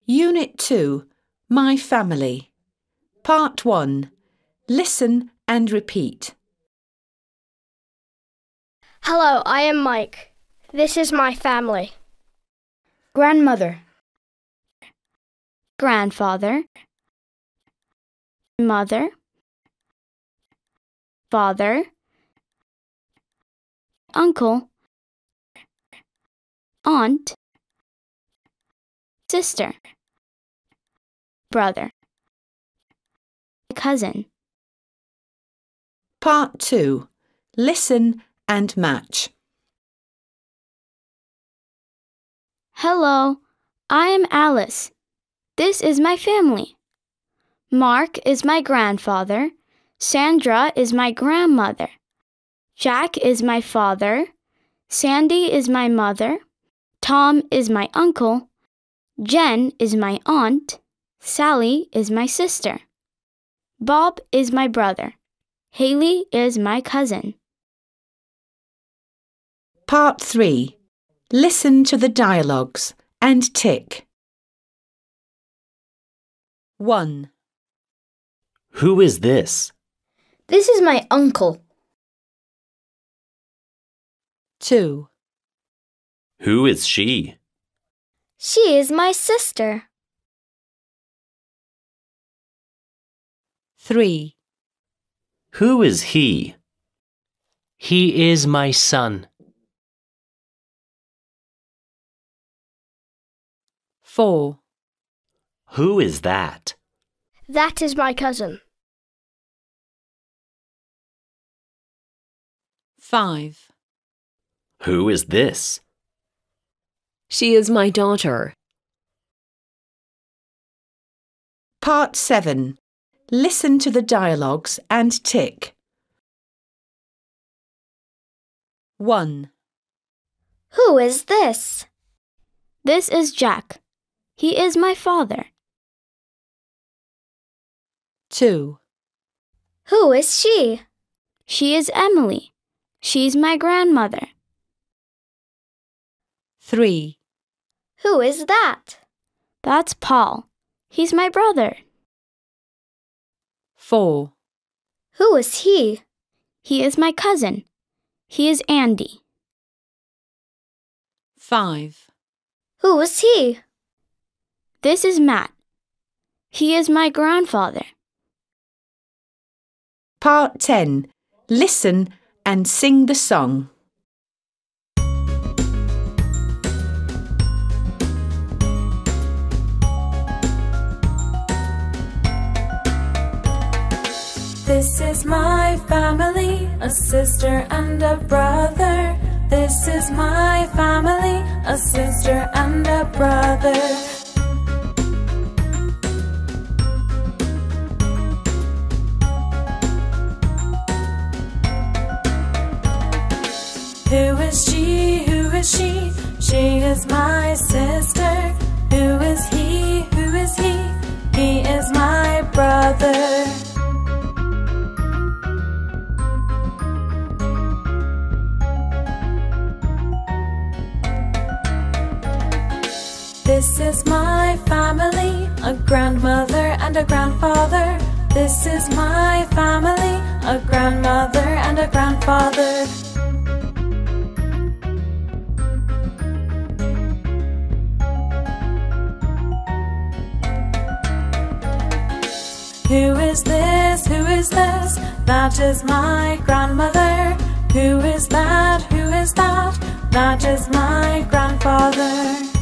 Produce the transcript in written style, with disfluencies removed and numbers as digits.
Unit 2, My Family. Part 1. Listen and repeat. Hello, I am Mike. This is my family. Grandmother, grandfather, mother, father, uncle, aunt, sister, brother, cousin. Part 2. Listen and match. Hello, I am Alice. This is my family. Mark is my grandfather. Sandra is my grandmother. Jack is my father. Sandy is my mother. Tom is my uncle. Jen is my aunt. Sally is my sister. Bob is my brother. Haley is my cousin. Part 3. Listen to the dialogues and tick. 1. Who is this? This is my uncle. 2. Who is she? She is my sister. 3. Who is he? He is my son. 4. Who is that? That is my cousin. 5. Who is this? She is my daughter. Part 7. Listen to the dialogues and tick. 1. Who is this? This is Jack. He is my father. 2. Who is she? She is Emily. She's my grandmother. 3. Who is that? That's Paul. He's my brother. 4. Who is he? He is my cousin. He is Andy. 5. Who is he? This is Matt. He is my grandfather. Part 10. Listen and sing the song. This is my family, a sister and a brother. This is my family, a sister and a brother. Who is she? Who is she? She is my sister. Who is he? Who is he? He is my brother. This is my family, a grandmother and a grandfather. This is my family, a grandmother and a grandfather. Who is this? Who is this? That is my grandmother. Who is that? Who is that? That is my grandfather.